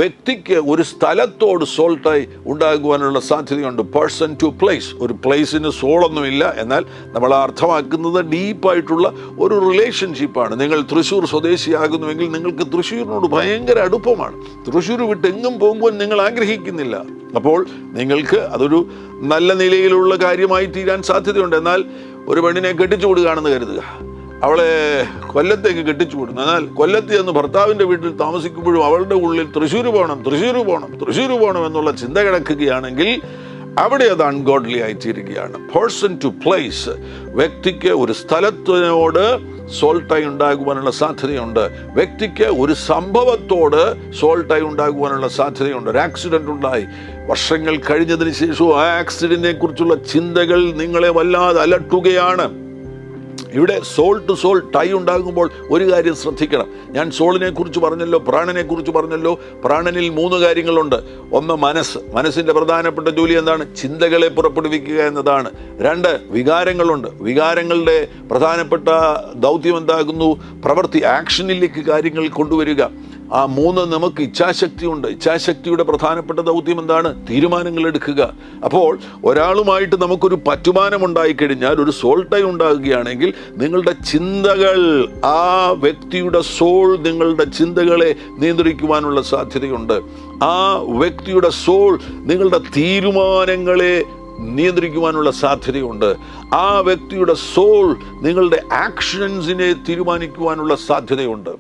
വ്യക്തിക്ക് ഒരു സ്ഥലത്തോട് സോൾട്ടായി ഉണ്ടാകുവാനുള്ള സാധ്യതയുണ്ട്. Person to place. ഒരു പ്ലേസിന് സോളൊന്നുമില്ല, എന്നാൽ നമ്മൾ അർത്ഥമാക്കുന്നത് ഡീപ്പായിട്ടുള്ള ഒരു റിലേഷൻഷിപ്പാണ്. നിങ്ങൾ തൃശ്ശൂർ സ്വദേശിയാകുന്നുവെങ്കിൽ നിങ്ങൾക്ക് തൃശ്ശൂരിനോട് ഭയങ്കര അടുപ്പമാണ്. തൃശ്ശൂർ വിട്ട് എങ്ങും പോകുമ്പോൾ നിങ്ങൾ ആഗ്രഹിക്കുന്നില്ല. അപ്പോൾ നിങ്ങൾക്ക് അതൊരു നല്ല നിലയിലുള്ള കാര്യമായി തീരാൻ സാധ്യതയുണ്ട്. എന്നാൽ ഒരു പെണ്ണിനെ കെട്ടിച്ചു കൊടുക്കുകയാണെന്ന് കരുതുക, അവളെ കൊല്ലത്തേക്ക് കെട്ടിച്ചു വിടുന്നു. എന്നാൽ കൊല്ലത്ത് എന്ന് ഭർത്താവിൻ്റെ വീട്ടിൽ താമസിക്കുമ്പോഴും അവളുടെ ഉള്ളിൽ തൃശ്ശൂർ പോകണം എന്നുള്ള ചിന്ത കിടക്കുകയാണെങ്കിൽ അവിടെ അത് അൺഗോഡ്ലി ആയിത്തീരുകയാണ്. Person to place. വ്യക്തിക്ക് ഒരു സ്ഥലത്തിനോട് സോൾട്ടായി ഉണ്ടാകുവാനുള്ള സാധ്യതയുണ്ട്. വ്യക്തിക്ക് ഒരു സംഭവത്തോട് സോൾട്ടായി ഉണ്ടാകുവാനുള്ള സാധ്യതയുണ്ട്. ഒരു ആക്സിഡൻ്റ് ഉണ്ടായി, വർഷങ്ങൾ കഴിഞ്ഞതിന് ശേഷവും ആ ആക്സിഡൻറ്റിനെ കുറിച്ചുള്ള ചിന്തകൾ നിങ്ങളെ വല്ലാതെ അലട്ടുകയാണ്. ഇവിടെ സോൾ ടു സോൾ ടൈ ഉണ്ടാകുമ്പോൾ ഒരു കാര്യം ശ്രദ്ധിക്കണം. ഞാൻ സോളിനെ കുറിച്ച് പറഞ്ഞല്ലോ, പ്രാണനെ കുറിച്ച് പറഞ്ഞല്ലോ. പ്രാണനിൽ 3 കാര്യങ്ങളുണ്ട്. ഒന്ന് മനസ്സിൻ്റെ പ്രധാനപ്പെട്ട ജോലി എന്താണ്? ചിന്തകളെ പുറപ്പെടുവിക്കുക എന്നതാണ്. 2 വികാരങ്ങളുണ്ട്. വികാരങ്ങളുടെ പ്രധാനപ്പെട്ട ദൗത്യം എന്താകുന്നു? പ്രവൃത്തി, ആക്ഷനിലേക്ക് കാര്യങ്ങൾ കൊണ്ടുവരിക. ആ 3 നമുക്ക് ഇച്ഛാശക്തിയുണ്ട്. ഇച്ഛാശക്തിയുടെ പ്രധാനപ്പെട്ട ദൗത്യം എന്താണ്? തീരുമാനങ്ങൾ എടുക്കുക. അപ്പോൾ ഒരാളുമായിട്ട് നമുക്കൊരു പറ്റുമാനമുണ്ടായിക്കഴിഞ്ഞാൽ, ഒരു സോൾട്ടായി ഉണ്ടാകുകയാണെങ്കിൽ, നിങ്ങളുടെ ചിന്തകൾ, ആ വ്യക്തിയുടെ സോൾ നിങ്ങളുടെ ചിന്തകളെ നിയന്ത്രിക്കുവാനുള്ള സാധ്യതയുണ്ട്. ആ വ്യക്തിയുടെ സോൾ നിങ്ങളുടെ തീരുമാനങ്ങളെ നിയന്ത്രിക്കുവാനുള്ള സാധ്യതയുണ്ട്. ആ വ്യക്തിയുടെ സോൾ നിങ്ങളുടെ ആക്ഷൻസിനെ തീരുമാനിക്കുവാനുള്ള സാധ്യതയുണ്ട്.